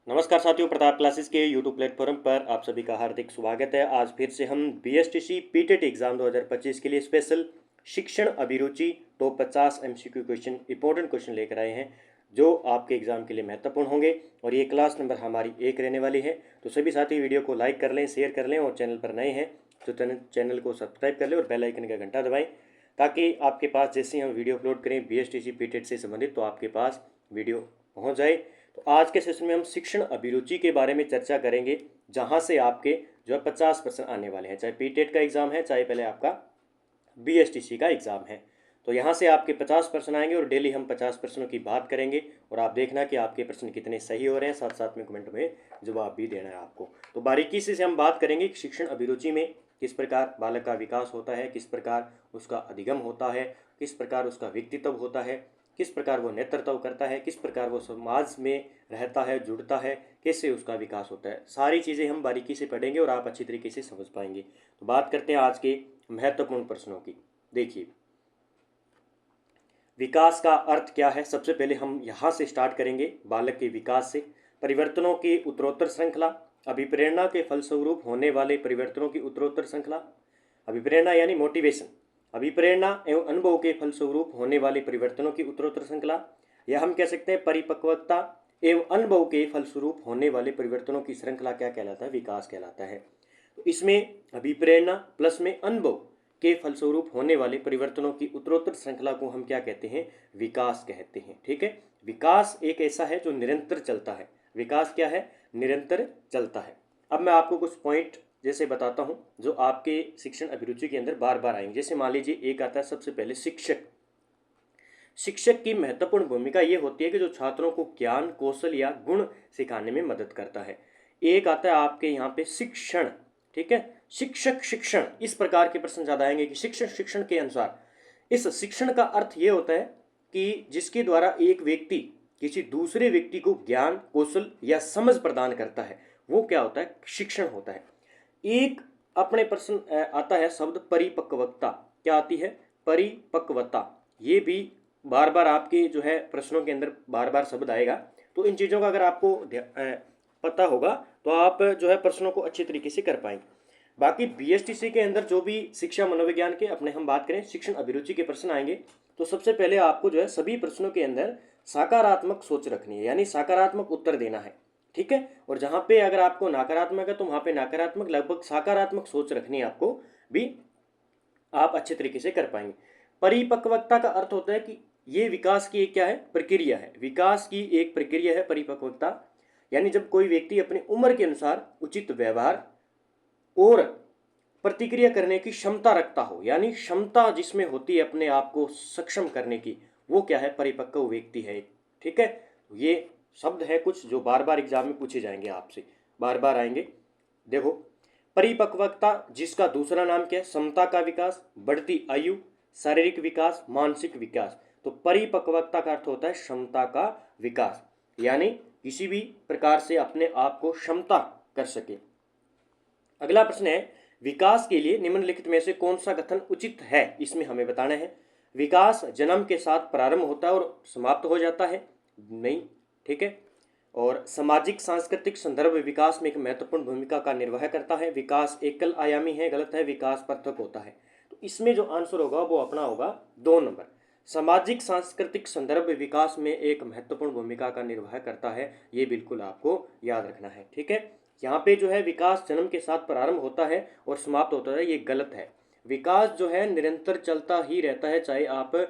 नमस्कार साथियों, प्रताप क्लासेस के यूट्यूब प्लेटफॉर्म पर आप सभी का हार्दिक स्वागत है। आज फिर से हम बीएसटीसी पीटेट एग्जाम 2025 के लिए स्पेशल शिक्षण अभिरुचि top 50 MCQ question, important question लेकर आए हैं जो आपके एग्जाम के लिए महत्वपूर्ण होंगे। और ये क्लास नंबर हमारी 1 रहने वाली है। तो सभी साथी वीडियो को लाइक कर लें, शेयर कर लें और चैनल पर नए हैं तो चैनल को सब्सक्राइब कर लें और बेल आइकन का घंटा दबाएं ताकि आपके पास जैसे हम वीडियो अपलोड करें बीएसटीसी पीटेट से संबंधित तो आपके पास वीडियो पहुँच जाए। तो आज के सेशन में हम शिक्षण अभिरुचि के बारे में चर्चा करेंगे, जहां से आपके जो है 50% आने वाले हैं, चाहे पीटेट का एग्ज़ाम है चाहे पहले आपका बीएसटीसी का एग्ज़ाम है। तो यहाँ से आपके 50% आएंगे और डेली हम 50% की बात करेंगे और आप देखना कि आपके प्रश्न कितने सही हो रहे हैं, साथ साथ में कमेंट में जवाब भी देना है आपको। तो बारीकी से हम बात करेंगे कि शिक्षण अभिरुचि में किस प्रकार बालक का विकास होता है, किस प्रकार उसका अधिगम होता है, किस प्रकार उसका व्यक्तित्व होता है, किस प्रकार वो नेतृत्व करता है, किस प्रकार वो समाज में रहता है, जुड़ता है, कैसे उसका विकास होता है। सारी चीज़ें हम बारीकी से पढ़ेंगे और आप अच्छी तरीके से समझ पाएंगे। तो बात करते हैं आज के महत्वपूर्ण प्रश्नों की। देखिए, विकास का अर्थ क्या है। सबसे पहले हम यहाँ से स्टार्ट करेंगे, बालक के विकास से। परिवर्तनों की उत्तरोत्तर श्रृंखला, अभिप्रेरणा के फलस्वरूप होने वाले परिवर्तनों की उत्तरोत्तर श्रृंखला। अभिप्रेरणा यानी मोटिवेशन, अभिप्रेरणा एवं अनुभव के फलस्वरूप होने वाले परिवर्तनों की उत्तरोत्तर श्रृंखला, या हम कह सकते हैं परिपक्वता एवं अनुभव के फलस्वरूप होने वाले परिवर्तनों की श्रृंखला क्या कहलाता है, विकास कहलाता है। तो इसमें अभिप्रेरणा प्लस में अनुभव के फलस्वरूप होने वाले परिवर्तनों की उत्तरोत्तर श्रृंखला को हम क्या कहते हैं, विकास कहते हैं। ठीक है, विकास एक ऐसा है जो निरंतर चलता है। विकास क्या है, निरंतर चलता है। अब मैं आपको कुछ पॉइंट जैसे बताता हूं जो आपके शिक्षण अभिरुचि के अंदर बार बार आएंगे। जैसे मान लीजिए एक आता है सबसे पहले शिक्षक। शिक्षक की महत्वपूर्ण भूमिका ये होती है कि जो छात्रों को ज्ञान, कौशल या गुण सिखाने में मदद करता है। एक आता है आपके यहाँ पे शिक्षण। ठीक है, शिक्षक शिक्षण, इस प्रकार के प्रश्न ज्यादा आएंगे कि शिक्षण शिक्षण के अनुसार। इस शिक्षण का अर्थ ये होता है कि जिसके द्वारा एक व्यक्ति किसी दूसरे व्यक्ति को ज्ञान, कौशल या समझ प्रदान करता है, वो क्या होता है, शिक्षण होता है। एक अपने प्रश्न आता है शब्द परिपक्वता। क्या आती है, परिपक्वता। ये भी बार बार आपके जो है प्रश्नों के अंदर बार बार शब्द आएगा। तो इन चीज़ों का अगर आपको पता होगा तो आप जो है प्रश्नों को अच्छी तरीके से कर पाएंगे। बाकी बीएसटीसी के अंदर जो भी शिक्षा मनोविज्ञान के अपने हम बात करें शिक्षण अभिरुचि के प्रश्न आएंगे, तो सबसे पहले आपको जो है सभी प्रश्नों के अंदर सकारात्मक सोच रखनी है, यानी सकारात्मक उत्तर देना है। ठीक है, और जहां पे अगर आपको नकारात्मक है तो वहां पे नकारात्मक, लगभग सकारात्मक सोच रखनी है आपको भी, आप अच्छे तरीके से कर पाएंगे। परिपक्वता का अर्थ होता है कि ये विकास की एक क्या है, प्रक्रिया है। विकास की एक प्रक्रिया है परिपक्वता, यानी जब कोई व्यक्ति अपनी उम्र के अनुसार उचित व्यवहार और प्रतिक्रिया करने की क्षमता रखता हो, यानी क्षमता जिसमें होती है अपने आप को सक्षम करने की, वो क्या है, परिपक्व व्यक्ति है। ठीक है, ये शब्द है कुछ जो बार बार एग्जाम में पूछे जाएंगे आपसे, बार बार आएंगे। देखो, परिपक्वता जिसका दूसरा नाम क्या है, समता का विकास, बढ़ती आयु, शारीरिक विकास, मानसिक विकास। तो परिपक्वता का अर्थ होता है क्षमता का विकास, यानी किसी भी प्रकार से अपने आप को क्षमता कर सके। अगला प्रश्न है, विकास के लिए निम्नलिखित में से कौन सा कथन उचित है, इसमें हमें बताना है। विकास जन्म के साथ प्रारंभ होता है और समाप्त हो जाता है, नहीं। ठीक है, और सामाजिक सांस्कृतिक संदर्भ विकास में एक महत्वपूर्ण भूमिका का निर्वाह करता है। विकास एकल आयामी है, गलत है। विकास पृथक होता है। तो इसमें जो आंसर होगा वो अपना होगा 2 नंबर। सामाजिक सांस्कृतिक संदर्भ विकास में एक महत्वपूर्ण भूमिका का निर्वाह करता है, ये बिल्कुल आपको याद रखना है। ठीक है, यहाँ पे जो है विकास जन्म के साथ प्रारंभ होता है और समाप्त होता है, ये गलत है। विकास जो है निरंतर चलता ही रहता है, चाहे आप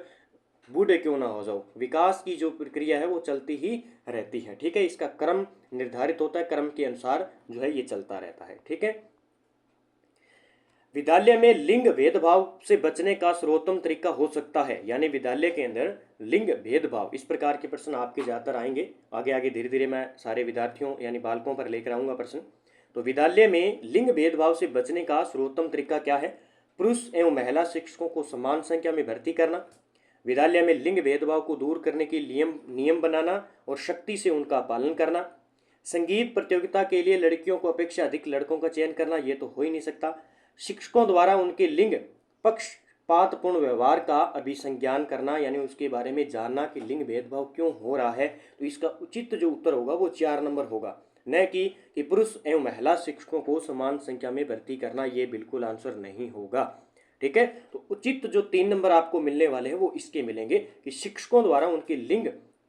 बूढ़े क्यों ना हो जाओ, विकास की जो प्रक्रिया है वो चलती ही रहती है। ठीक है, इसका क्रम निर्धारित होता है, क्रम के अनुसार जो है ये चलता रहता है। ठीक है, विद्यालय में लिंग भेदभाव से बचने का सर्वोत्तम तरीका हो सकता है, यानी विद्यालय के अंदर लिंग भेदभाव, इस प्रकार के प्रश्न आपके ज्यादातर आएंगे। आगे आगे धीरे धीरे मैं सारे विद्यार्थियों यानी बालकों पर लेकर आऊंगा प्रश्न। तो विद्यालय में लिंग भेदभाव से बचने का सर्वोत्तम तरीका क्या है, पुरुष एवं महिला शिक्षकों को समान संख्या में भर्ती करना, विद्यालय में लिंग भेदभाव को दूर करने के नियम बनाना और सख्ती से उनका पालन करना, संगीत प्रतियोगिता के लिए लड़कियों को अपेक्षा अधिक लड़कों का चयन करना, ये तो हो ही नहीं सकता। शिक्षकों द्वारा उनके लिंग पक्ष पक्षपातपूर्ण व्यवहार का अभिसंज्ञान करना, यानी उसके बारे में जानना कि लिंग भेदभाव क्यों हो रहा है। तो इसका उचित जो उत्तर होगा वो 4 नंबर होगा, न कि पुरुष एवं महिला शिक्षकों को समान संख्या में भर्ती करना, ये बिल्कुल आंसर नहीं होगा। ठीक है, तो उचित जो 3 नंबर आपको मिलने वाले हैं वो इसके मिलेंगे कि शिक्षकों द्वारा उनके लिंग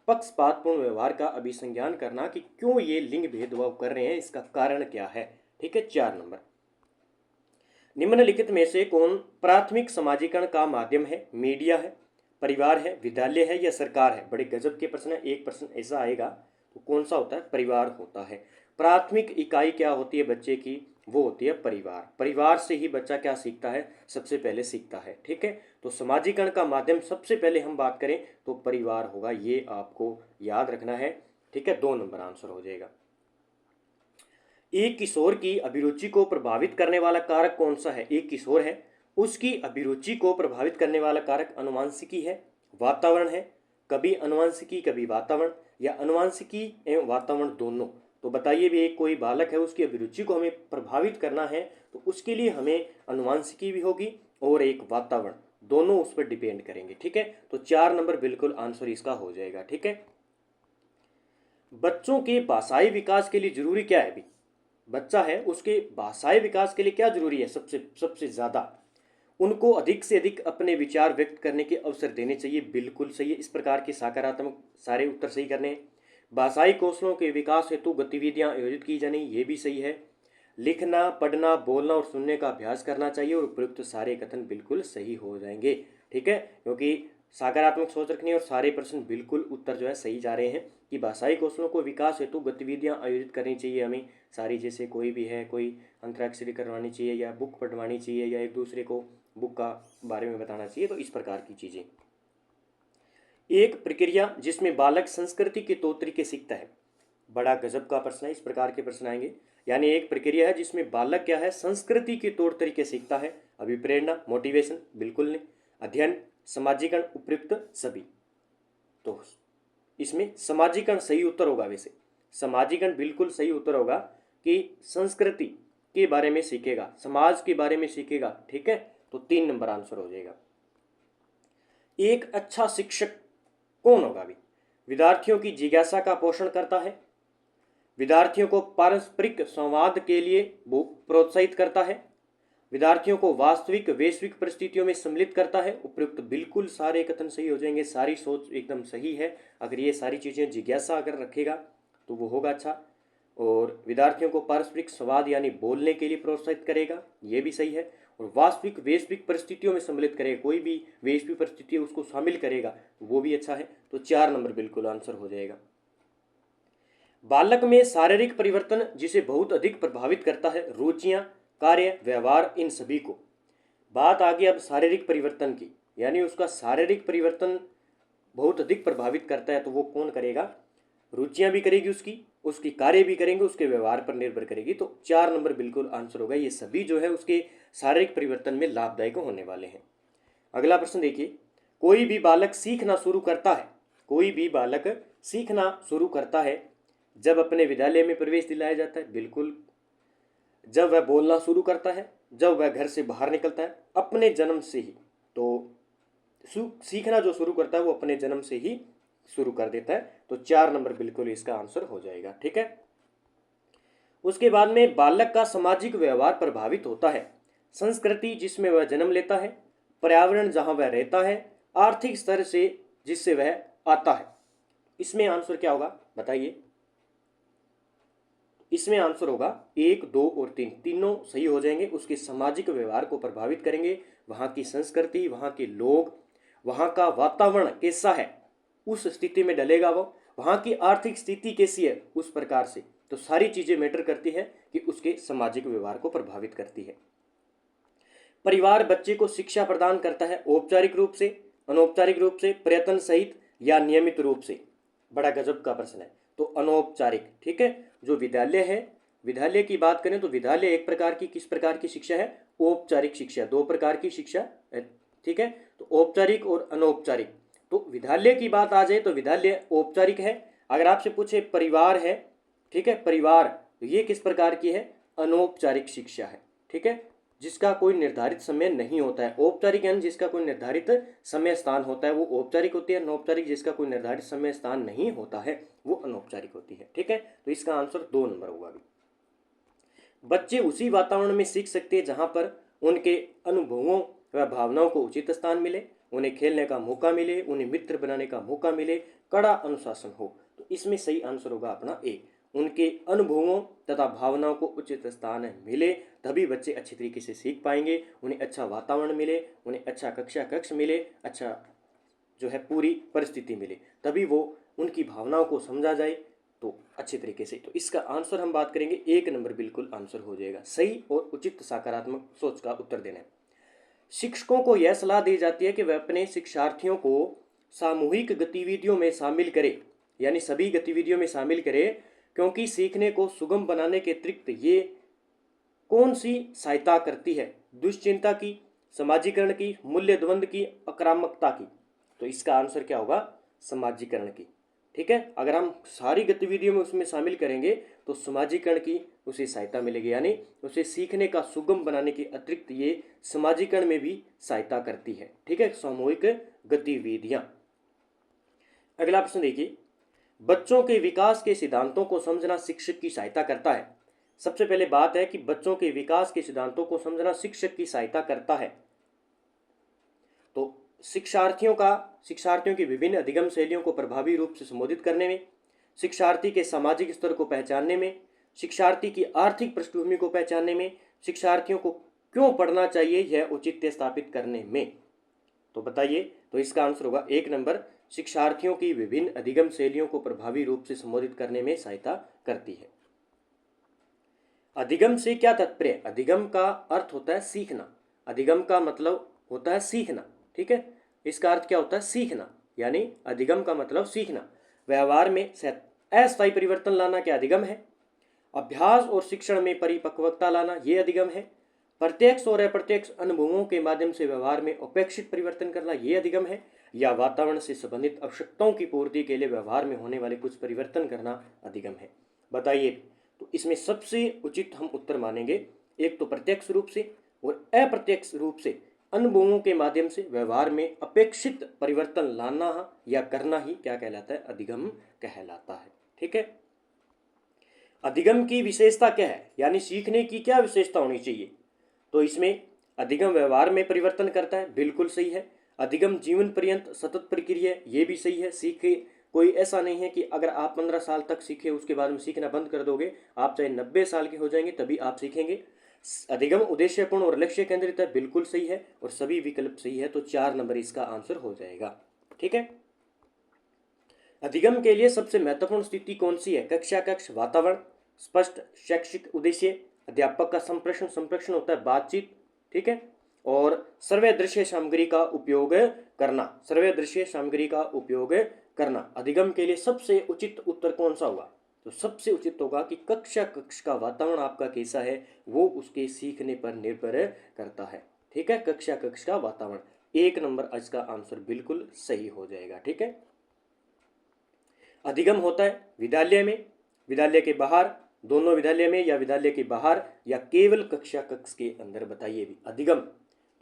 पक्षपातपूर्ण व्यवहार का अभिसंज्ञान करना कि क्यों ये लिंग भेदभाव कर रहे हैं, इसका कारण क्या है। ठीक है, 4 नंबर। निम्नलिखित में से कौन प्राथमिक समाजीकरण का माध्यम है? मीडिया है, परिवार है, विद्यालय है या सरकार है? बड़े गजब के प्रश्न है, एक प्रश्न ऐसा आएगा तो कौन सा होता है? परिवार होता है। प्राथमिक इकाई क्या होती है बच्चे की? वो होती है परिवार। परिवार से ही बच्चा क्या सीखता है? सबसे पहले सीखता है। ठीक है, तो समाजीकरण का माध्यम सबसे पहले हम बात करें तो परिवार होगा, ये आपको याद रखना है। ठीक है, 2 नंबर आंसर हो जाएगा। एक किशोर की अभिरुचि को प्रभावित करने वाला कारक कौन सा है? एक किशोर है, उसकी अभिरुचि को प्रभावित करने वाला कारक अनुवांशिकी है, वातावरण है, कभी अनुवांशिकी कभी वातावरण, या अनुवांशिकी एवं वातावरण दोनों। तो बताइए भी, एक कोई बालक है उसकी अभिरुचि को हमें प्रभावित करना है तो उसके लिए हमें अनुवांशिकी भी होगी और एक वातावरण, दोनों उस पर डिपेंड करेंगे। ठीक है, तो 4 नंबर बिल्कुल आंसर इसका हो जाएगा। ठीक है, बच्चों के भाषाई विकास के लिए जरूरी क्या है? भी बच्चा है उसके भाषाई विकास के लिए क्या जरूरी है? सबसे सबसे ज्यादा उनको अधिक से अधिक अपने विचार व्यक्त करने के अवसर देने चाहिए। बिल्कुल सही है, इस प्रकार के सकारात्मक सारे उत्तर सही करने हैं। भाषाई कौशलों के विकास हेतु गतिविधियां आयोजित की जानी, ये भी सही है। लिखना, पढ़ना, बोलना और सुनने का अभ्यास करना चाहिए, और उपयुक्त सारे कथन बिल्कुल सही हो जाएंगे। ठीक है, क्योंकि सकारात्मक सोच रखनी है और सारे प्रश्न बिल्कुल उत्तर जो है सही जा रहे हैं कि भाषाई कौशलों को विकास हेतु गतिविधियां आयोजित करनी चाहिए हमें सारी, जैसे कोई भी है, कोई अंतराक्षरी करवानी चाहिए या बुक पढ़वानी चाहिए या एक दूसरे को बुक का बारे में बताना चाहिए, तो इस प्रकार की चीज़ें। एक प्रक्रिया जिसमें बालक संस्कृति के तौर तरीके सीखता है, बड़ा गजब का प्रश्न है, इस प्रकार के प्रश्न आएंगे। यानी एक प्रक्रिया है जिसमें बालक क्या है? संस्कृति के तौर तरीके सीखता है। अभिप्रेरणा, मोटिवेशन, बिल्कुल नहीं। अध्ययन, समाजीकरण, उपयुक्त सभी। तो इसमें समाजीकरण सही उत्तर होगा। वैसे समाजीकरण बिल्कुल सही उत्तर होगा कि संस्कृति के बारे में सीखेगा, समाज के बारे में सीखेगा। ठीक है, तो 3 नंबर आंसर हो जाएगा। एक अच्छा शिक्षक कौन होगा? भी विद्यार्थियों की जिज्ञासा का पोषण करता है, विद्यार्थियों को पारस्परिक संवाद के लिए प्रोत्साहित करता है, विद्यार्थियों को वास्तविक वैश्विक परिस्थितियों में सम्मिलित करता है। उपयुक्त बिल्कुल सारे कथन सही हो जाएंगे, सारी सोच एकदम सही है। अगर ये सारी चीज़ें जिज्ञासा अगर रखेगा तो वो होगा अच्छा। और विद्यार्थियों को पारस्परिक संवाद यानी बोलने के लिए प्रोत्साहित करेगा, ये भी सही है। और वास्तविक वैश्विक परिस्थितियों में सम्मिलित करेगा, कोई भी वैश्विक परिस्थिति उसको शामिल करेगा, वो भी अच्छा है। तो 4 नंबर बिल्कुल आंसर हो जाएगा। बालक में शारीरिक परिवर्तन जिसे बहुत अधिक प्रभावित करता है, रुचियां, कार्य, व्यवहार, इन सभी को। बात आ गई अब शारीरिक परिवर्तन की, यानी उसका शारीरिक परिवर्तन बहुत अधिक प्रभावित करता है तो वो कौन करेगा? रुचियां भी करेगी उसकी, उसकी कार्य भी करेंगे, उसके व्यवहार पर निर्भर करेगी। तो 4 नंबर बिल्कुल आंसर होगा। ये सभी जो है उसके शारीरिक परिवर्तन में लाभदायक होने वाले हैं। अगला प्रश्न देखिए, कोई भी बालक सीखना शुरू करता है, कोई भी बालक सीखना शुरू करता है जब अपने विद्यालय में प्रवेश दिलाया जाता है। बिल्कुल, जब वह बोलना शुरू करता है, जब वह घर से बाहर निकलता है, अपने जन्म से ही। तो सीखना जो शुरू करता है वो अपने जन्म से ही शुरू कर देता है। तो 4 नंबर बिल्कुल इसका आंसर हो जाएगा। ठीक है, उसके बाद में बालक का सामाजिक व्यवहार प्रभावित होता है, संस्कृति जिसमें वह जन्म लेता है, पर्यावरण जहां वह रहता है, आर्थिक स्तर से जिससे वह आता है। इसमें आंसर क्या होगा बताइए? इसमें आंसर होगा 1, 2 और 3, तीनों सही हो जाएंगे। उसके सामाजिक व्यवहार को प्रभावित करेंगे, वहाँ की संस्कृति, वहाँ के लोग, वहाँ का वातावरण कैसा है, उस स्थिति में डलेगा वो, वहाँ की आर्थिक स्थिति कैसी है, उस प्रकार से। तो सारी चीजें मैटर करती है कि उसके सामाजिक व्यवहार को प्रभावित करती है। परिवार बच्चे को शिक्षा प्रदान करता है औपचारिक रूप से, अनौपचारिक रूप से, प्रयत्न सहित या नियमित रूप से। बड़ा गजब का प्रश्न है। तो अनौपचारिक। ठीक है, जो विद्यालय है, विद्यालय की बात करें तो विद्यालय एक प्रकार की, किस प्रकार की शिक्षा है? औपचारिक शिक्षा। 2 प्रकार की शिक्षा है। ठीक है, तो औपचारिक और अनौपचारिक। तो विद्यालय की बात आ जाए तो विद्यालय औपचारिक है। अगर आपसे पूछे परिवार है, ठीक है, परिवार, तो ये किस प्रकार की है? अनौपचारिक शिक्षा है। ठीक है, जिसका कोई निर्धारित समय नहीं होता है। औपचारिक यानी जिसका कोई निर्धारित समय स्थान होता है वो औपचारिक होती है। अनौपचारिक जिसका कोई निर्धारित समय स्थान नहीं होता है वो अनौपचारिक होती है। ठीक है, तो इसका आंसर 2 नंबर होगा। बच्चे उसी वातावरण में सीख सकते हैं जहां पर उनके अनुभवों व भावनाओं को उचित स्थान मिले, उन्हें खेलने का मौका मिले, उन्हें मित्र बनाने का मौका मिले, कड़ा अनुशासन हो। तो इसमें सही आंसर होगा अपना ए। उनके अनुभवों तथा भावनाओं को उचित स्थान मिले तभी बच्चे अच्छी तरीके से सीख पाएंगे। उन्हें अच्छा वातावरण मिले, उन्हें अच्छा कक्षा कक्ष मिले, अच्छा जो है पूरी परिस्थिति मिले, तभी वो उनकी भावनाओं को समझा जाए तो अच्छे तरीके से। तो इसका आंसर हम बात करेंगे 1 नंबर बिल्कुल आंसर हो जाएगा। सही और उचित सकारात्मक सोच का उत्तर देना है। शिक्षकों को यह सलाह दी जाती है कि वह अपने शिक्षार्थियों को सामूहिक गतिविधियों में शामिल करे, यानी सभी गतिविधियों में शामिल करे, क्योंकि सीखने को सुगम बनाने के अतिरिक्त ये कौन सी सहायता करती है? दुश्चिंता की, समाजीकरण की, मूल्य द्वंद्व की, आक्रामकता की। तो इसका आंसर क्या होगा? समाजीकरण की। ठीक है, अगर हम सारी गतिविधियों में उसमें शामिल करेंगे तो समाजीकरण की उसे सहायता मिलेगी, यानी उसे सीखने का सुगम बनाने के अतिरिक्त ये समाजीकरण में भी सहायता करती है। ठीक है, सामूहिक गतिविधियां। अगला प्रश्न देखिए, बच्चों के विकास के सिद्धांतों को समझना शिक्षक की सहायता करता है। सबसे पहले बात है कि बच्चों के विकास के सिद्धांतों को समझना शिक्षक की सहायता करता है। तो शिक्षार्थियों की विभिन्न अधिगम शैलियों को प्रभावी रूप से संबोधित करने में, शिक्षार्थी के सामाजिक स्तर को पहचानने में, शिक्षार्थी की आर्थिक पृष्ठभूमि को पहचानने में, शिक्षार्थियों को क्यों पढ़ना चाहिए यह औचित्य स्थापित करने में। तो बताइए, तो इसका आंसर होगा 1 नंबर, शिक्षार्थियों की विभिन्न अधिगम शैलियों को प्रभावी रूप से संबोधित करने में सहायता करती है। अधिगम से क्या तात्पर्य? अधिगम का अर्थ होता है सीखना। अधिगम का मतलब होता है सीखना। ठीक है, इसका अर्थ क्या होता है? सीखना, यानी अधिगम का मतलब सीखना। व्यवहार में अस्थायी परिवर्तन लाना क्या अधिगम है? अभ्यास और शिक्षण में परिपक्वता लाना ये अधिगम है। प्रत्यक्ष और अप्रत्यक्ष अनुभवों के माध्यम से व्यवहार में अपेक्षित परिवर्तन करना ये अधिगम है। या वातावरण से संबंधित आवश्यकताओं की पूर्ति के लिए व्यवहार में होने वाले कुछ परिवर्तन करना अधिगम है। बताइए, तो इसमें सबसे उचित हम उत्तर मानेंगे एक तो प्रत्यक्ष रूप से और अप्रत्यक्ष रूप से अनुभवों के माध्यम से व्यवहार में अपेक्षित परिवर्तन लाना या करना ही क्या कहलाता है? अधिगम कहलाता है। ठीक है, अधिगम की विशेषता क्या है, यानी सीखने की क्या विशेषता होनी चाहिए? तो इसमें अधिगम व्यवहार में परिवर्तन करता है, बिल्कुल सही है। अधिगम जीवन पर्यंत सतत प्रक्रिया है, ये भी सही है। सीखे कोई ऐसा नहीं है कि अगर आप 15 साल तक सीखे उसके बाद में सीखना बंद कर दोगे, आप चाहे 90 साल के हो जाएंगे तभी आप सीखेंगे। अधिगम उद्देश्यपूर्ण और लक्ष्य केंद्रित है, बिल्कुल सही है, और सभी विकल्प सही है, तो 4 नंबर इसका आंसर हो जाएगा। ठीक है, अधिगम के लिए सबसे महत्वपूर्ण स्थिति कौन सी है? कक्षा कक्ष, वातावरण, स्पष्ट शैक्षिक उद्देश्य, अध्यापक का संप्रेषण। संप्रेषण होता है बातचीत। ठीक है, और सर्वे दृश्य सामग्री का उपयोग करना। सर्वे दृश्य सामग्री का उपयोग करना। अधिगम के लिए सबसे उचित उत्तर कौन सा होगा? तो सबसे उचित होगा कि कक्षा कक्ष का वातावरण आपका कैसा है वो उसके सीखने पर निर्भर करता है। ठीक है, कक्षा कक्ष का वातावरण। 1 नंबर इसका आंसर बिल्कुल सही हो जाएगा। ठीक है, अधिगम होता है विद्यालय में, विद्यालय के बाहर, दोनों विद्यालय में या विद्यालय के बाहर, या केवल कक्षा कक्ष के अंदर? बताइए भी। अधिगम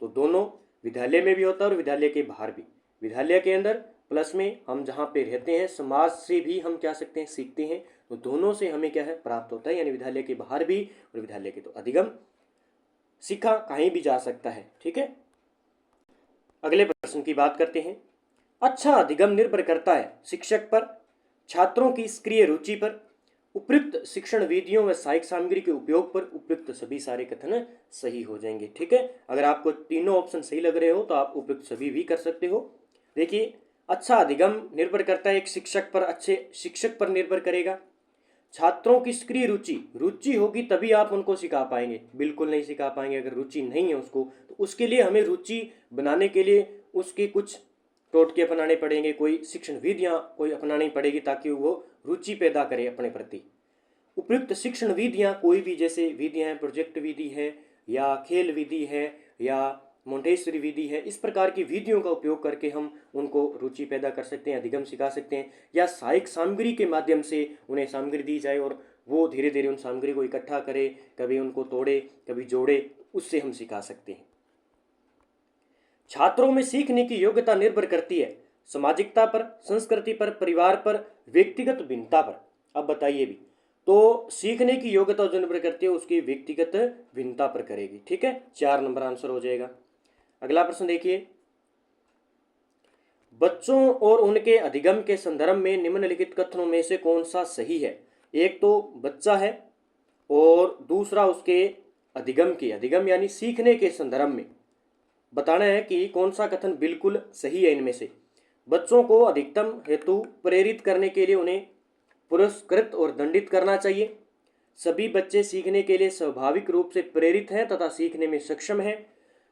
तो दोनों विद्यालय में भी होता है और विद्यालय के बाहर भी। विद्यालय के अंदर प्लस में हम जहाँ पे रहते हैं समाज से भी हम क्या सकते हैं? सीखते हैं। तो दोनों से हमें क्या है? प्राप्त होता है, यानी विद्यालय के बाहर भी और विद्यालय के। तो अधिगम सीखा कहीं भी जा सकता है। ठीक है, अगले प्रश्न की बात करते हैं। अच्छा अधिगम निर्भर करता है शिक्षक पर, छात्रों की सक्रिय रुचि पर, उपयुक्त शिक्षण विधियों व सहायक सामग्री के उपयोग पर। उपयुक्त सभी सारे कथन सही हो जाएंगे। ठीक है, अगर आपको तीनों ऑप्शन सही लग रहे हो तो आप उपयुक्त सभी भी कर सकते हो। देखिए, अच्छा अधिगम निर्भर करता है एक शिक्षक पर, अच्छे शिक्षक पर निर्भर करेगा। छात्रों की सक्रिय रुचि होगी तभी आप उनको सिखा पाएंगे, बिल्कुल नहीं सिखा पाएंगे अगर रुचि नहीं है उसको। तो उसके लिए हमें रुचि बनाने के लिए उसके कुछ टोटके अपनाने पड़ेंगे, कोई शिक्षण विधियां कोई अपनानी पड़ेगी ताकि वो रुचि पैदा करे अपने प्रति। उपयुक्त शिक्षण विधियां कोई भी, जैसे विधियां हैं, प्रोजेक्ट विधि है या खेल विधि है या मोंटेसरी विधि है, इस प्रकार की विधियों का उपयोग करके हम उनको रुचि पैदा कर सकते हैं, अधिगम सिखा सकते हैं। या सहायक सामग्री के माध्यम से उन्हें सामग्री दी जाए और वो धीरे धीरे उन सामग्री को इकट्ठा करे, कभी उनको तोड़े कभी जोड़े, उससे हम सिखा सकते हैं। छात्रों में सीखने की योग्यता निर्भर करती है सामाजिकता पर, संस्कृति पर, परिवार पर, व्यक्तिगत भिन्नता पर। अब बताइए भी, तो सीखने की योग्यता जो निर्भर करती है उसकी व्यक्तिगत भिन्नता पर करेगी। ठीक है, 4 नंबर आंसर हो जाएगा। अगला प्रश्न देखिए, बच्चों और उनके अधिगम के संदर्भ में निम्नलिखित कथनों में से कौन सा सही है? एक तो बच्चा है और दूसरा उसके अधिगम की, अधिगम यानी सीखने के संदर्भ में बताना है कि कौन सा कथन बिल्कुल सही है इनमें से। बच्चों को अधिकतम हेतु प्रेरित करने के लिए उन्हें पुरस्कृत और दंडित करना चाहिए। सभी बच्चे सीखने के लिए स्वाभाविक रूप से प्रेरित हैं तथा सीखने में सक्षम हैं।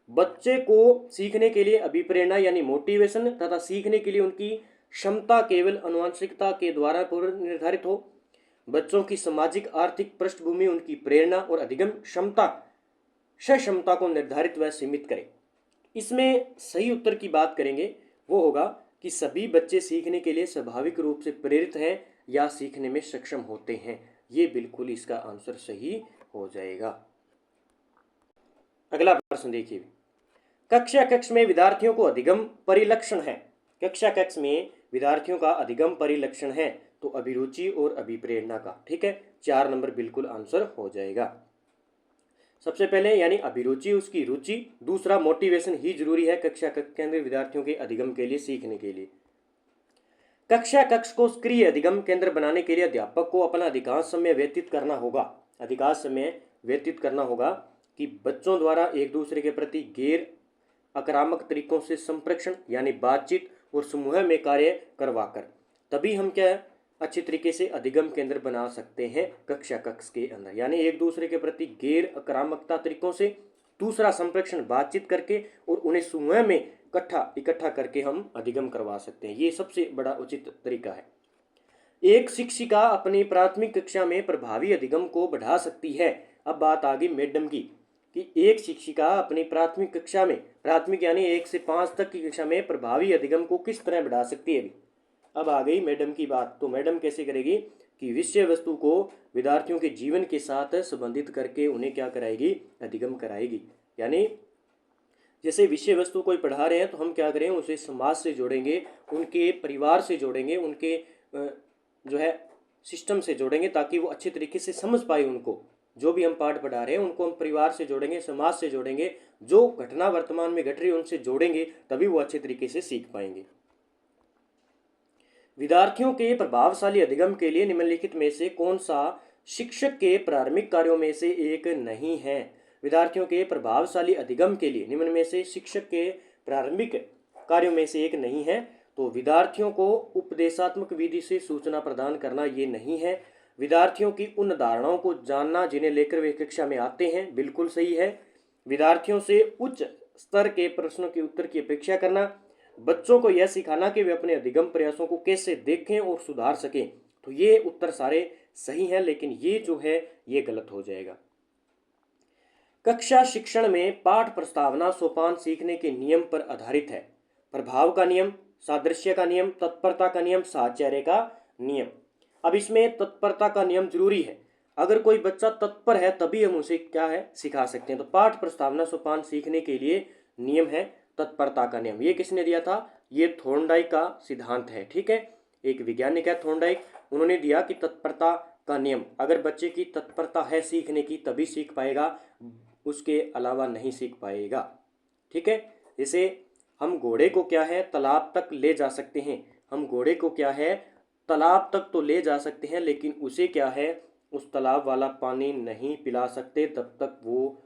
बच्चे को सीखने के लिए अभिप्रेरणा यानी मोटिवेशन तथा सीखने के लिए उनकी क्षमता केवल आनुवंशिकता के द्वारा पूर्व निर्धारित हो। बच्चों की सामाजिक आर्थिक पृष्ठभूमि उनकी प्रेरणा और अधिगम क्षमता क्षमता को निर्धारित व सीमित करे। इसमें सही उत्तर की बात करेंगे वो होगा कि सभी बच्चे सीखने के लिए स्वाभाविक रूप से प्रेरित हैं या सीखने में सक्षम होते हैं। ये बिल्कुल इसका आंसर सही हो जाएगा। अगला प्रश्न देखिए, कक्षा कक्ष में विद्यार्थियों को अधिगम परिलक्षण है। कक्षा कक्ष में विद्यार्थियों का अधिगम परिलक्षण है तो अभिरुचि और अभिप्रेरणा का। ठीक है, 4 नंबर बिल्कुल आंसर हो जाएगा। सबसे पहले यानी अभिरुचि उसकी रुचि, दूसरा मोटिवेशन ही जरूरी है कक्षा कक्ष के अंदर विद्यार्थियों के अधिगम के लिए, सीखने के लिए। कक्षा कक्ष को सक्रिय अधिगम केंद्र बनाने के लिए अध्यापक को अपना अधिकांश समय व्यतीत करना होगा। अधिकांश समय व्यतीत करना होगा कि बच्चों द्वारा एक दूसरे के प्रति गैर आक्रामक तरीकों से संप्रेषण यानी बातचीत और समूह में कार्य करवाकर, तभी हम क्या अच्छी तरीके से अधिगम केंद्र बना सकते हैं कक्षा कक्ष के अंदर। यानी एक दूसरे के प्रति गैर आक्रामकता तरीकों से, दूसरा संप्रेषण बातचीत करके और उन्हें समूह में इकट्ठा करके हम अधिगम करवा सकते हैं। ये सबसे बड़ा उचित तरीका है। एक शिक्षिका अपनी प्राथमिक कक्षा में प्रभावी अधिगम को बढ़ा सकती है। अब बात आ गई मैडम की कि एक शिक्षिका अपनी प्राथमिक कक्षा में, प्राथमिक यानी 1 से 5 तक की कक्षा में प्रभावी अधिगम को किस तरह बढ़ा सकती है। अब आ गई मैडम की बात। तो मैडम कैसे करेगी कि विषय वस्तु को विद्यार्थियों के जीवन के साथ संबंधित करके उन्हें क्या कराएगी, अधिगम कराएगी। यानी जैसे विषय वस्तु कोई पढ़ा रहे हैं तो हम क्या करें, उसे समाज से जोड़ेंगे, उनके परिवार से जोड़ेंगे, उनके जो है सिस्टम से जोड़ेंगे ताकि वो अच्छे तरीके से समझ पाए। उनको जो भी हम पाठ पढ़ा रहे हैं उनको हम परिवार से जोड़ेंगे, समाज से जोड़ेंगे, जो घटना वर्तमान में घट रही है उनसे जोड़ेंगे, तभी वो अच्छे तरीके से सीख पाएंगे। विद्यार्थियों के प्रभावशाली अधिगम के लिए निम्नलिखित में से कौन सा शिक्षक के प्राथमिक कार्यों में से एक नहीं है। विद्यार्थियों के प्रभावशाली अधिगम के लिए निम्न में से शिक्षक के प्रारंभिक कार्यों में से एक नहीं है। तो विद्यार्थियों को उपदेशात्मक विधि से सूचना प्रदान करना ये नहीं है। विद्यार्थियों की उन धारणाओं को जानना जिन्हें लेकर वे कक्षा में आते हैं, बिल्कुल सही है। विद्यार्थियों से उच्च स्तर के प्रश्नों के उत्तर की अपेक्षा करना, बच्चों को यह सिखाना कि वे अपने अधिगम प्रयासों को कैसे देखें और सुधार सकें। तो ये उत्तर सारे सही हैं, लेकिन ये जो है ये गलत हो जाएगा। कक्षा शिक्षण में पाठ प्रस्तावना सोपान सीखने के नियम पर आधारित है। प्रभाव का नियम, सादृश्य का नियम, तत्परता का नियम, साहचर्य का नियम। अब इसमें तत्परता का नियम जरूरी है। अगर कोई बच्चा तत्पर है तभी हम उसे क्या है सिखा सकते हैं। तो पाठ प्रस्तावना सोपान सीखने के लिए नियम है तत्परता का नियम। ये किसने दिया था, ये थॉर्नडाइक का सिद्धांत है। ठीक है, एक वैज्ञानिक है थॉर्नडाइक, उन्होंने दिया कि तत्परता का नियम, अगर बच्चे की तत्परता है सीखने की तभी सीख पाएगा, उसके अलावा नहीं सीख पाएगा। ठीक है, जैसे हम घोड़े को क्या है तालाब तक ले जा सकते हैं, हम घोड़े को क्या है तालाब तक तो ले जा सकते हैं, लेकिन उसे क्या है उस तालाब वाला पानी नहीं पिला सकते तब तक वो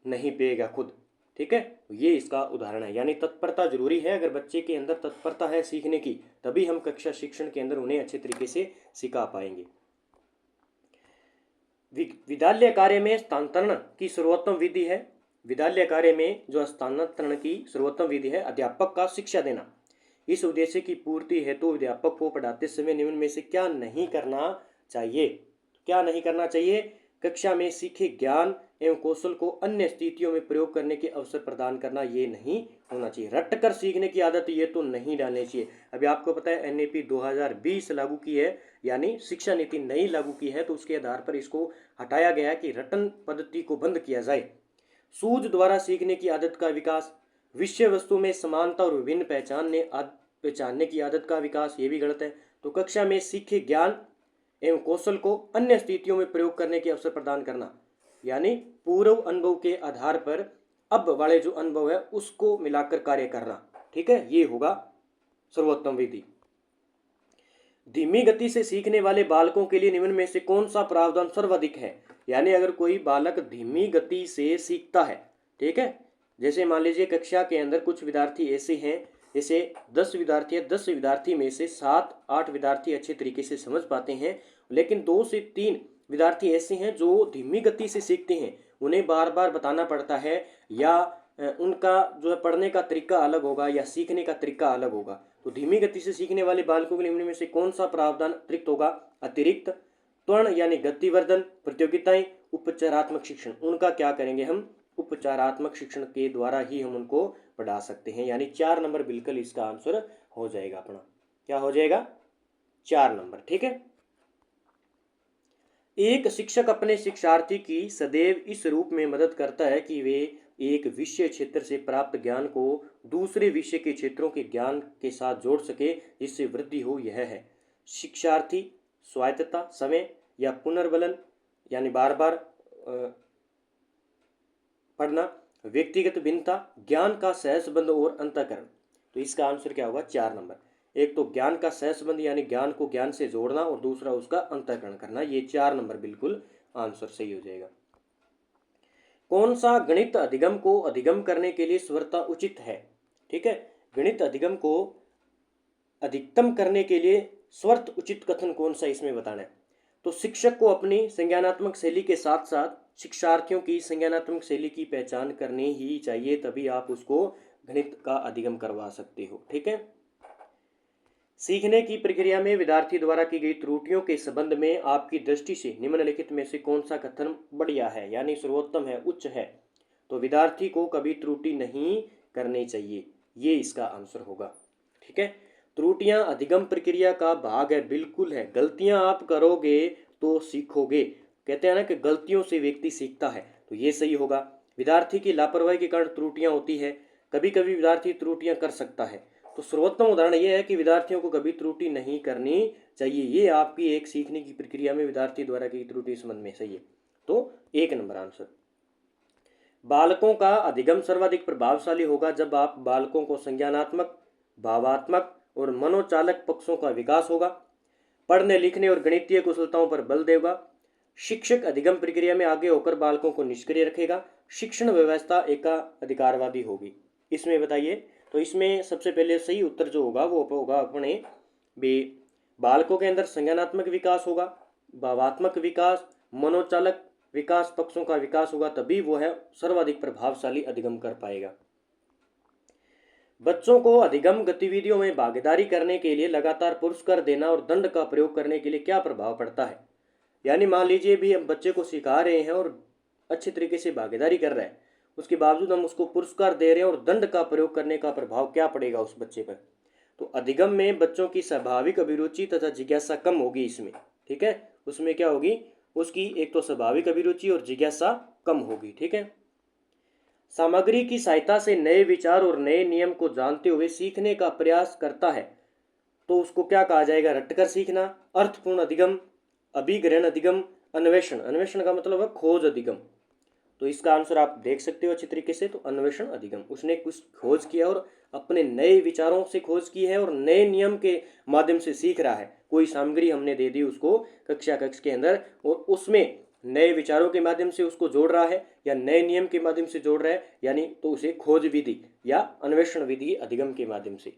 नहीं पिएगा खुद। ठीक है, ये इसका उदाहरण है। यानी तत्परता जरूरी है। अगर बच्चे के अंदर तत्परता है सीखने की तभी हम कक्षा शिक्षण के अंदर उन्हें अच्छे तरीके से सिखा पाएंगे। विद्यालय कार्य में हस्तांतरण की सर्वोत्तम विधि है। विद्यालय कार्य में जो हस्तांतरण की सर्वोत्तम विधि है अध्यापक का शिक्षा देना। इस उद्देश्य की पूर्ति हेतु अध्यापक को पढ़ाते समय निम्न में से क्या नहीं करना चाहिए। क्या नहीं करना चाहिए, कक्षा में सीखे ज्ञान एवं कौशल को अन्य स्थितियों में प्रयोग करने के अवसर प्रदान करना ये नहीं होना चाहिए। रट कर सीखने की आदत ये तो नहीं डालनी चाहिए। अभी आपको पता है एनईपी 2020 लागू की है, यानी शिक्षा नीति नई लागू की है, तो उसके आधार पर इसको हटाया गया कि रटन पद्धति को बंद किया जाए। सूझ द्वारा सीखने की आदत का विकास, विषय वस्तु में समानता और विभिन्न पहचानने की आदत का विकास, ये भी गलत है। तो कक्षा में सीखे ज्ञान एवं कौशल को अन्य स्थितियों में प्रयोग करने के अवसर प्रदान करना, यानी पूर्व अनुभव के आधार पर अब वाले जो अनुभव है उसको मिलाकर कार्य करना। ठीक है, ये होगा सर्वोत्तम विधि। धीमी गति से सीखने वाले बालकों के लिए निम्न में से कौन सा प्रावधान सर्वाधिक है? यानी अगर कोई बालक धीमी गति से सीखता है, ठीक है, जैसे मान लीजिए कक्षा के अंदर कुछ विद्यार्थी ऐसे हैं, जैसे 10 विद्यार्थी है, 10 विद्यार्थी में से 7-8 विद्यार्थी अच्छे तरीके से समझ पाते हैं, लेकिन 2 से 3 विद्यार्थी ऐसे हैं जो धीमी गति से सीखते हैं, उन्हें बार बार बताना पड़ता है, या उनका जो है पढ़ने का तरीका अलग होगा या सीखने का तरीका अलग होगा। तो धीमी गति से सीखने वाले बालकों के लिए निम्न में से कौन सा प्रावधान अतिरिक्त होगा? अतिरिक्त त्वरण यानी गतिवर्धन, प्रतियोगिताएं, उपचारात्मक शिक्षण, उनका क्या करेंगे हम? उपचारात्मक शिक्षण के द्वारा ही हम उनको पढ़ा सकते हैं, यानी 4 नंबर बिल्कुल इसका आंसर हो जाएगा अपना। क्या हो जाएगा? 4 नंबर। ठीक है। एक शिक्षक अपने शिक्षार्थी की सदैव इस रूप में मदद करता है कि वे एक विषय क्षेत्र से प्राप्त ज्ञान को दूसरे विषय के क्षेत्रों के ज्ञान के साथ जोड़ सके, जिससे वृद्धि हो। यह है शिक्षार्थी स्वायत्तता, समय या पुनर्बलन यानी बार बार पढ़ना, व्यक्तिगत भिन्नता, ज्ञान का सहसंबंध और अंतःकरण। तो इसका आंसर क्या होगा? 4 नंबर। एक तो ज्ञान का सहसंबंध यानी ज्ञान को ज्ञान से जोड़ना, और दूसरा उसका अंतःकरण करना। ये 4 नंबर बिल्कुल आंसर सही हो जाएगा। कौन सा गणित अधिगम को अधिगम करने के लिए स्वरता उचित है? ठीक है, गणित अधिगम को अधिकतम करने के लिए स्वरत उचित कथन कौन सा इसमें बताना है? तो शिक्षक को अपनी संज्ञानात्मक शैली के साथ साथ शिक्षार्थियों की संज्ञानात्मक शैली की पहचान करनी ही चाहिए, तभी आप उसको गणित का अधिगम करवा सकते हो। ठीक है। सीखने की प्रक्रिया में विद्यार्थी द्वारा की गई त्रुटियों के संबंध में आपकी दृष्टि से निम्नलिखित में से कौन सा कथन बढ़िया है, यानी सर्वोत्तम है, उच्च है? तो विद्यार्थी को कभी त्रुटि नहीं करनी चाहिए, ये इसका आंसर होगा। ठीक है। त्रुटियां अधिगम प्रक्रिया का भाग है, बिल्कुल है। गलतियां आप करोगे तो सीखोगे, कहते हैं ना कि गलतियों से व्यक्ति सीखता है, तो ये सही होगा। विद्यार्थी की लापरवाही के कारण त्रुटियां होती है, कभी कभी विद्यार्थी त्रुटियां कर सकता है, तो सर्वोत्तम उदाहरण यह है कि विद्यार्थियों को कभी त्रुटि नहीं करनी चाहिए। ये आपकी एक सीखने की प्रक्रिया में विद्यार्थी द्वारा की त्रुटि संबंध में सही है, तो 1 नंबर आंसर। बालकों का अधिगम सर्वाधिक प्रभावशाली होगा जब आप बालकों को संज्ञानात्मक, भावात्मक और मनोचालक पक्षों का विकास होगा, पढ़ने लिखने और गणितीय कुशलताओं पर बल देगा। शिक्षक अधिगम प्रक्रिया में आगे होकर बालकों को निष्क्रिय रखेगा। शिक्षण व्यवस्था एकाधिकारवादी होगी। इसमें बताइए, तो इसमें सबसे पहले सही उत्तर जो होगा वो होगा अपने बालकों के अंदर संज्ञानात्मक विकास होगा, भावात्मक विकास, मनोचालक विकास पक्षों का विकास होगा, तभी वो है सर्वाधिक प्रभावशाली अधिगम कर पाएगा। बच्चों को अधिगम गतिविधियों में भागीदारी करने के लिए लगातार पुरस्कार देना और दंड का प्रयोग करने के लिए क्या प्रभाव पड़ता है? यानी मान लीजिए भी हम बच्चे को सिखा रहे हैं और अच्छे तरीके से भागीदारी कर रहे हैं, उसके बावजूद हम उसको पुरस्कार दे रहे हैं, और दंड का प्रयोग करने का प्रभाव क्या पड़ेगा उस बच्चे पर? तो अधिगम में बच्चों की स्वाभाविक अभिरुचि तथा जिज्ञासा कम होगी इसमें। ठीक है, उसमें क्या होगी? उसकी एक तो स्वाभाविक अभिरुचि और जिज्ञासा कम होगी। ठीक है। सामग्री की सहायता से नए विचार और नए नियम को जानते हुए सीखने का प्रयास करता है, तो उसको क्या कहा जाएगा? रटकर सीखना, अर्थपूर्ण अधिगम, अभिग्रहण अधिगम, अन्वेषण। अन्वेषण का मतलब है खोज अधिगम। तो इसका आंसर आप देख सकते हो अच्छी तरीके से, तो अन्वेषण अधिगम, उसने कुछ खोज किया और अपने नए विचारों से खोज की है और नए नियम के माध्यम से सीख रहा है। कोई सामग्री हमने दे दी उसको कक्षा कक्ष के अंदर, और उसमें नए विचारों के माध्यम से उसको जोड़ रहा है या नए नियम के माध्यम से जोड़ रहा है, यानी तो उसे खोज विधि या अन्वेषण विधि अधिगम के माध्यम से।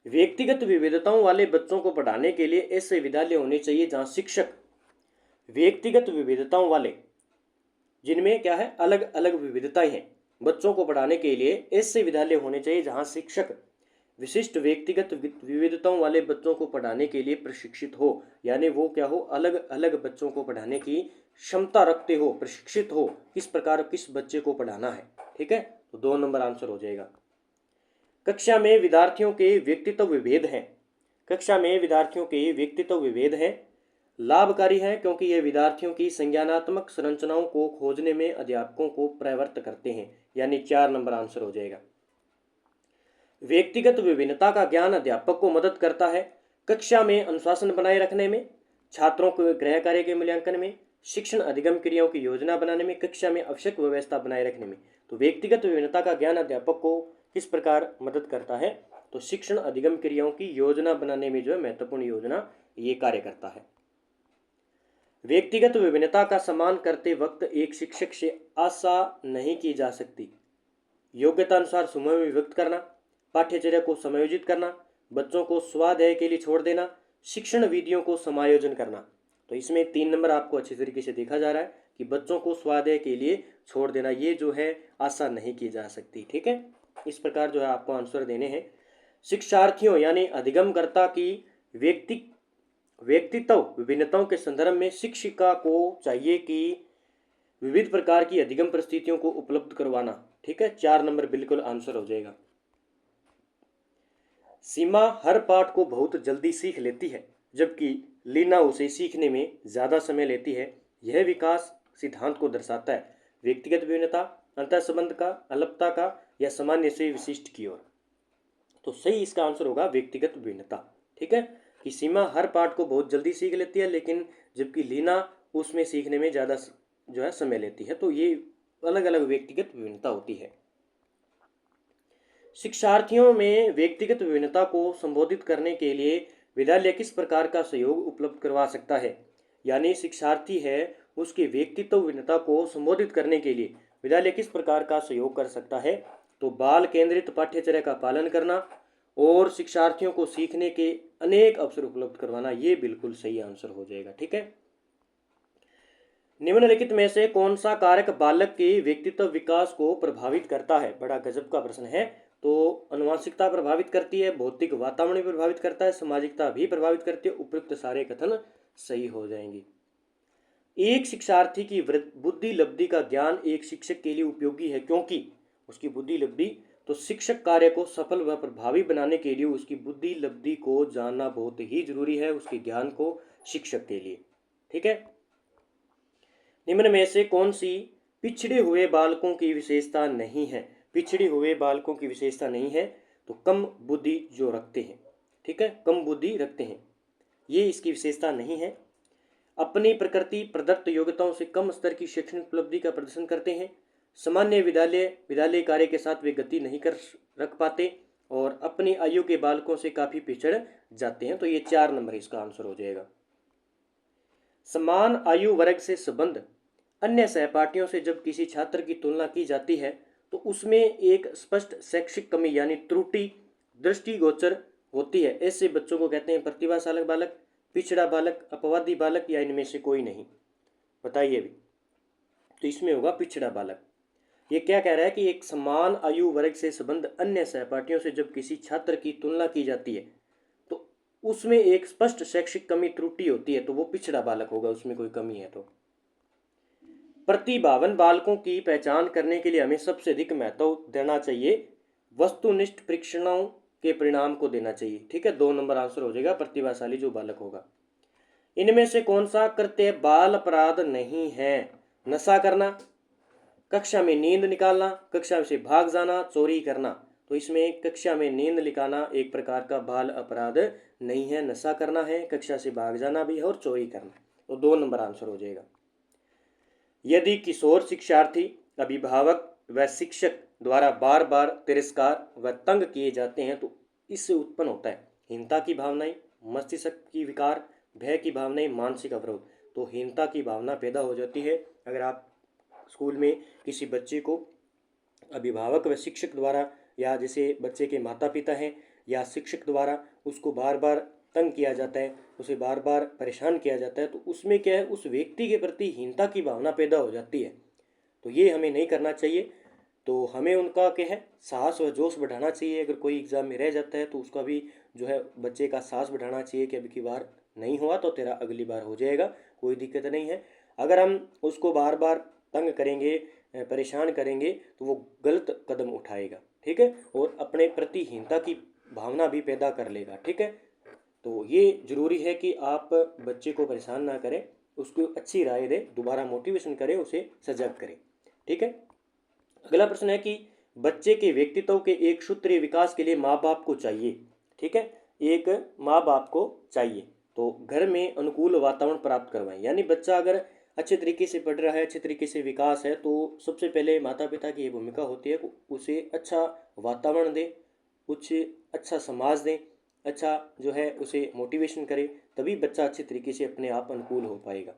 व्यक्तिगत विविधताओं वाले बच्चों को पढ़ाने के लिए ऐसे विद्यालय होने चाहिए जहां शिक्षक व्यक्तिगत विविधताओं वाले, जिनमें क्या है, अलग अलग विविधताएं हैं, बच्चों को पढ़ाने के लिए ऐसे विद्यालय होने चाहिए जहां शिक्षक विशिष्ट व्यक्तिगत विविधताओं वाले बच्चों को पढ़ाने के लिए प्रशिक्षित हो, यानी वो क्या हो, अलग अलग बच्चों को पढ़ाने की क्षमता रखते हो, प्रशिक्षित हो, किस प्रकार किस बच्चे को पढ़ाना है। ठीक है, तो 2 नंबर आंसर हो जाएगा। कक्षा में विद्यार्थियों के व्यक्तित्व विभेद हैं। कक्षा में विद्यार्थियों के व्यक्तित्व विभेद हैं। लाभकारी है क्योंकि ये विद्यार्थियों की संज्ञानात्मक संरचनाओं को खोजने में अध्यापकों को प्रवृत्त करते हैं, यानी 4 नंबर आंसर हो जाएगा। व्यक्तिगत विभिन्नता का ज्ञान अध्यापक को मदद करता है कक्षा में अनुशासन बनाए रखने में, छात्रों को गृह कार्य के मूल्यांकन में, शिक्षण अधिगम क्रियाओं की योजना बनाने में, कक्षा में आवश्यक व्यवस्था बनाए रखने में। तो व्यक्तिगत विभिन्नता का ज्ञान अध्यापक को किस प्रकार मदद करता है, तो शिक्षण अधिगम क्रियाओं की योजना बनाने में जो है महत्वपूर्ण योजना ये कार्य करता है। व्यक्तिगत विभिन्नता का सम्मान करते वक्त एक शिक्षक से आशा नहीं की जा सकती योग्यता अनुसार समूह में विभक्त करना, पाठ्यचर्या को समायोजित करना, बच्चों को स्वाध्याय के लिए छोड़ देना, शिक्षण विधियों को समायोजन करना। तो इसमें 3 नंबर आपको अच्छी तरीके से देखा जा रहा है कि बच्चों को स्वाध्याय के लिए छोड़ देना, ये जो है आशा नहीं की जा सकती। ठीक है, इस प्रकार जो है आपको आंसर देने हैं। शिक्षार्थियों यानी अधिगमकर्ता की व्यक्तित्व विभिन्नताओं के संदर्भ में शिक्षिका को चाहिए कि विविध प्रकार की अधिगम परिस्थितियों को उपलब्ध करवाना। ठीक है, 4 नंबर बिल्कुल आंसर हो जाएगा। सीमा हर पाठ को बहुत जल्दी सीख लेती है जबकि लीना उसे सीखने में ज़्यादा समय लेती है। यह विकास सिद्धांत को दर्शाता है व्यक्तिगत विभिन्नता, अंतर संबंध का, अलपता का या सामान्य से विशिष्ट की ओर। तो सही इसका आंसर होगा व्यक्तिगत विभिन्नता। ठीक है, कि सीमा हर पाठ को बहुत जल्दी सीख लेती है लेकिन जबकि लीना उसमें सीखने में ज़्यादा जो है समय लेती है। तो ये अलग अलग व्यक्तिगत विभिन्नता होती है। शिक्षार्थियों में व्यक्तिगत विभिन्नता को संबोधित करने के लिए विद्यालय किस प्रकार का सहयोग उपलब्ध करवा सकता है, यानी शिक्षार्थी है उसके व्यक्तित्व विभिन्नता को संबोधित करने के लिए विद्यालय किस प्रकार का सहयोग कर सकता है, तो बाल केंद्रित पाठ्यचर्या का पालन करना और शिक्षार्थियों को सीखने के अनेक अवसर उपलब्ध करवाना, ये बिल्कुल सही आंसर हो जाएगा। ठीक है, निम्नलिखित में से कौन सा कारक बालक के व्यक्तित्व विकास को प्रभावित करता है, बड़ा गजब का प्रश्न है। तो अनुवांशिकता प्रभावित करती है, भौतिक वातावरण भी प्रभावित करता है, सामाजिकता भी प्रभावित करती है। उपयुक्त सारे कथन सही हो जाएंगे। एक शिक्षार्थी की बुद्धि लब्धि का ज्ञान एक शिक्षक के लिए उपयोगी है क्योंकि उसकी बुद्धि लब्धि, तो शिक्षक कार्य को सफल व प्रभावी बनाने के लिए उसकी बुद्धि लब्धि को जानना बहुत ही जरूरी है, उसके ज्ञान को शिक्षक के लिए। ठीक है, निम्न में से कौन सी पिछड़े हुए बालकों की विशेषता नहीं है, पिछड़े हुए बालकों की विशेषता नहीं है, तो कम बुद्धि जो रखते हैं। ठीक है, कम बुद्धि रखते हैं, ये इसकी विशेषता नहीं है। अपनी प्रकृति प्रदत्त योग्यताओं से कम स्तर की शैक्षणिक उपलब्धि का प्रदर्शन करते हैं। सामान्य विद्यालय कार्य के साथ वे गति नहीं कर रख पाते और अपनी आयु के बालकों से काफी पिछड़ जाते हैं। तो ये 4 नंबर इसका आंसर हो जाएगा। समान आयु वर्ग से संबंध अन्य सहपाठियों से जब किसी छात्र की तुलना की जाती है तो उसमें एक स्पष्ट शैक्षिक कमी यानी त्रुटि दृष्टिगोचर होती है। ऐसे बच्चों को कहते हैं प्रतिभाशाली बालक, पिछड़ा बालक, अपवादी बालक या इनमें से कोई नहीं, बताइए भी। तो इसमें होगा पिछड़ा बालक। ये क्या कह रहा है कि एक समान आयु वर्ग से संबंध अन्य सहपाठियों से जब किसी छात्र की तुलना की जाती है तो उसमें एक स्पष्ट शैक्षिक कमी त्रुटि होती है, तो वो पिछड़ा बालक होगा, उसमें कोई कमी है। तो प्रतिभावान बालकों की पहचान करने के लिए हमें सबसे अधिक महत्व देना चाहिए वस्तुनिष्ठ परीक्षणों के परिणाम को देना चाहिए। ठीक है, 2 नंबर आंसर हो जाएगा प्रतिभाशाली जो बालक होगा। इनमें से कौन सा कृत्य बाल अपराध नहीं है, नशा करना, कक्षा में नींद निकालना, कक्षा से भाग जाना, चोरी करना। तो इसमें कक्षा में नींद निकालना एक प्रकार का बाल अपराध नहीं है, नशा करना है, कक्षा से भाग जाना भी है और चोरी करना। तो 2 नंबर आंसर हो जाएगा। यदि किशोर शिक्षार्थी अभिभावक व शिक्षक द्वारा बार बार तिरस्कार व तंग किए जाते हैं तो इससे उत्पन्न होता है हीनता की भावनाएं, मस्तिष्क की विकार, भय की भावनाएं, मानसिक अवरोध। तो हीनता की भावना पैदा हो जाती है अगर आप स्कूल में किसी बच्चे को अभिभावक व शिक्षक द्वारा या जैसे बच्चे के माता पिता हैं या शिक्षक द्वारा उसको बार बार तंग किया जाता है, उसे बार बार परेशान किया जाता है, तो उसमें क्या है उस व्यक्ति के प्रति हीनता की भावना पैदा हो जाती है। तो ये हमें नहीं करना चाहिए। तो हमें उनका क्या है साहस व जोश बढ़ाना चाहिए। अगर कोई एग्ज़ाम में रह जाता है तो उसका भी जो है बच्चे का साहस बढ़ाना चाहिए कि अब की बार नहीं हुआ तो तेरा अगली बार हो जाएगा, कोई दिक्कत नहीं है। अगर हम उसको बार बार तंग करेंगे, परेशान करेंगे तो वो गलत कदम उठाएगा। ठीक है, और अपने प्रति हीनता की भावना भी पैदा कर लेगा। ठीक है, तो ये ज़रूरी है कि आप बच्चे को परेशान ना करें, उसको अच्छी राय दें, दोबारा मोटिवेशन करें, उसे सजग करें। ठीक है। अगला प्रश्न है कि बच्चे के व्यक्तित्व के एक सूत्रीय विकास के लिए माँ बाप को चाहिए। ठीक है, एक माँ बाप को चाहिए तो घर में अनुकूल वातावरण प्राप्त करवाएं। यानी बच्चा अगर अच्छे तरीके से पढ़ रहा है, अच्छे तरीके से विकास है, तो सबसे पहले माता पिता की ये भूमिका होती है कि उसे अच्छा वातावरण दें, कुछ अच्छा समाज दें, अच्छा जो है उसे मोटिवेशन करे, तभी बच्चा अच्छे तरीके से अपने आप अनुकूल हो पाएगा।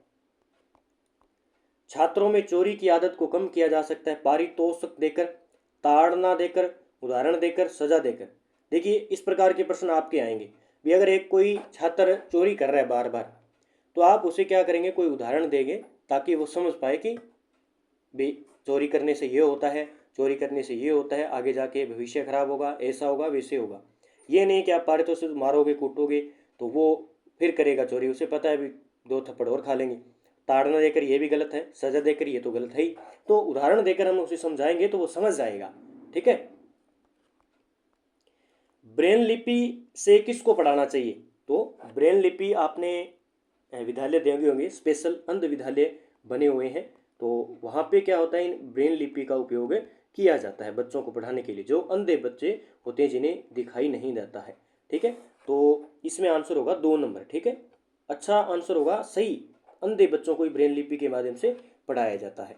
छात्रों में चोरी की आदत को कम किया जा सकता है पारितोषिक देकर, ताड़ना देकर, उदाहरण देकर, सजा देकर। देखिए इस प्रकार के प्रश्न आपके आएंगे भी। अगर एक कोई छात्र चोरी कर रहा है बार बार, तो आप उसे क्या करेंगे, कोई उदाहरण देंगे ताकि वो समझ पाए कि भाई चोरी करने से ये होता है, चोरी करने से ये होता है, आगे जाके भविष्य खराब होगा, ऐसा होगा, वैसे होगा। ये नहीं कि आप पारितोषिक मारोगे कूटोगे तो वो फिर करेगा चोरी, उसे पता है भी 2 थप्पड़ और खा लेंगे। ताड़ना देकर ये भी गलत है, सजा देकर ये तो गलत है ही। तो उदाहरण देकर हम उसे समझाएंगे तो वो समझ जाएगा। ठीक है। ब्रेन लिपि से किसको पढ़ाना चाहिए? तो ब्रेन लिपि आपने विद्यालय देंगे होंगे, स्पेशल अंध विद्यालय बने हुए हैं, तो वहाँ पे क्या होता है, इन ब्रेन लिपि का उपयोग किया जाता है बच्चों को पढ़ाने के लिए, जो अंधे बच्चे होते हैं जिन्हें दिखाई नहीं देता है। ठीक है, तो इसमें आंसर होगा 2 नंबर। ठीक है, अच्छा आंसर होगा सही, अंधे बच्चों को ब्रेन लिपि के माध्यम से पढ़ाया जाता है।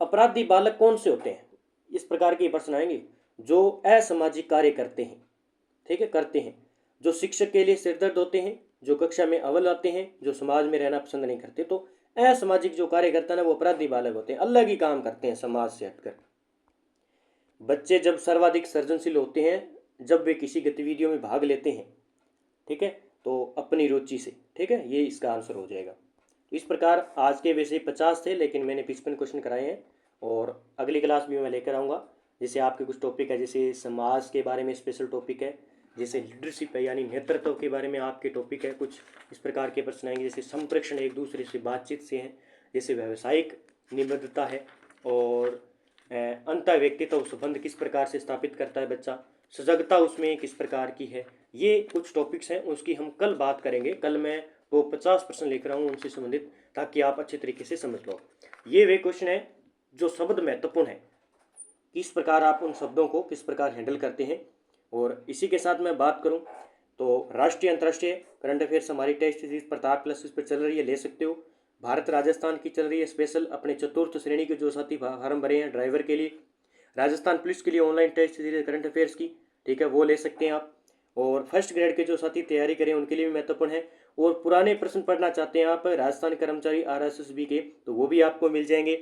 अपराधी बालक कौन से होते हैं? इस प्रकार के प्रश्न आएंगे। जो असामाजिक कार्य करते हैं, ठीक है, करते हैं, जो शिक्षक के लिए सिरदर्द होते हैं, जो कक्षा में अव्वल आते हैं, जो समाज में रहना पसंद नहीं करते। तो असामाजिक जो कार्य करता है ना, वो अपराधी बालक होते हैं, अलग ही काम करते हैं समाज से हटकर। बच्चे जब सर्वाधिक सृजनशील होते हैं जब वे किसी गतिविधियों में भाग लेते हैं। ठीक है, तो अपनी रुचि से। ठीक है, ये इसका आंसर हो जाएगा। इस प्रकार आज के वैसे 50 थे, लेकिन मैंने 55 क्वेश्चन कराए हैं, और अगली क्लास भी मैं लेकर आऊँगा। जैसे आपके कुछ टॉपिक है, जैसे समाज के बारे में स्पेशल टॉपिक है, जैसे लीडरशिप है यानी नेतृत्व के बारे में आपके टॉपिक है, कुछ इस प्रकार के प्रश्न आएंगे। जैसे संप्रेषण एक दूसरे से बातचीत से हैं, जैसे व्यावसायिक निबद्धता है, और अंतर व्यक्तित्व संबंध किस प्रकार से स्थापित करता है बच्चा, सजगता उसमें किस प्रकार की है। ये कुछ टॉपिक्स हैं, उसकी हम कल बात करेंगे। कल मैं वो 50% लेकर आऊँ उनसे संबंधित, ताकि आप अच्छे तरीके से समझ लो। ये वे क्वेश्चन है जो शब्द महत्वपूर्ण है, किस प्रकार आप उन शब्दों को किस प्रकार हैंडल करते हैं। और इसी के साथ मैं बात करूं तो राष्ट्रीय अंतर्राष्ट्रीय करंट अफेयर्स हमारी टेस्ट सीरीज प्रताप क्लासेस पर चल रही है, ले सकते हो। भारत राजस्थान की चल रही है स्पेशल, अपने चतुर्थ श्रेणी के जो साथी फार्म भरे हैं ड्राइवर के लिए, राजस्थान पुलिस के लिए online test series current affairs की, ठीक है, वो ले सकते हैं आप। और फर्स्ट ग्रेड के जो साथी तैयारी करें उनके लिए भी महत्वपूर्ण है। और पुराने प्रश्न पढ़ना चाहते हैं आप राजस्थान कर्मचारी RSSB के, तो वो भी आपको मिल जाएंगे।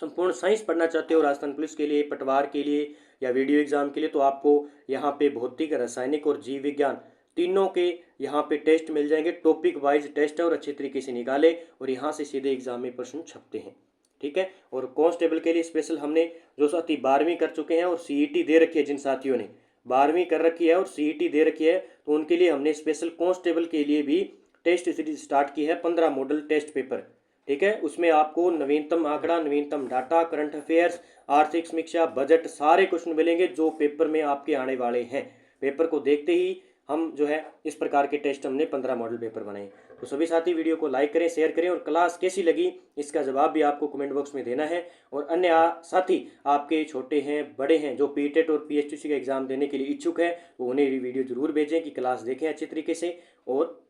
संपूर्ण साइंस पढ़ना चाहते हो राजस्थान पुलिस के लिए, पटवार के लिए या वीडियो एग्जाम के लिए, तो आपको यहाँ पे भौतिक, रासायनिक और जीव विज्ञान तीनों के यहाँ पे टेस्ट मिल जाएंगे। टॉपिक वाइज टेस्ट है और अच्छे तरीके से निकाले, और यहाँ से सीधे एग्जाम में प्रश्न छपते हैं। ठीक है, और कांस्टेबल के लिए स्पेशल हमने जो साथी 12वीं कर चुके हैं और CET दे रखी है, जिन साथियों ने 12वीं कर रखी है और CET दे रखी है, तो उनके लिए हमने स्पेशल कांस्टेबल के लिए भी टेस्ट सीरीज स्टार्ट की है, 15 मॉडल टेस्ट पेपर। ठीक है, उसमें आपको नवीनतम आंकड़ा, नवीनतम डाटा, करंट अफेयर्स, आर्थिक समीक्षा, बजट, सारे क्वेश्चन मिलेंगे जो पेपर में आपके आने वाले हैं। पेपर को देखते ही हम जो है इस प्रकार के टेस्ट हमने 15 मॉडल पेपर बनाए। तो सभी साथी वीडियो को लाइक करें, शेयर करें, और क्लास कैसी लगी इसका जवाब भी आपको कमेंट बॉक्स में देना है। और अन्य साथी आपके छोटे हैं, बड़े हैं, जो PTET और PSTC का एग्जाम देने के लिए इच्छुक है, वो उन्हें भी वीडियो जरूर भेजें कि क्लास देखें अच्छे तरीके से और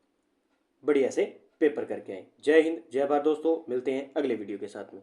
बढ़िया से पेपर करके आए। जय हिंद, जय भारत दोस्तों, मिलते हैं अगले वीडियो के साथ में।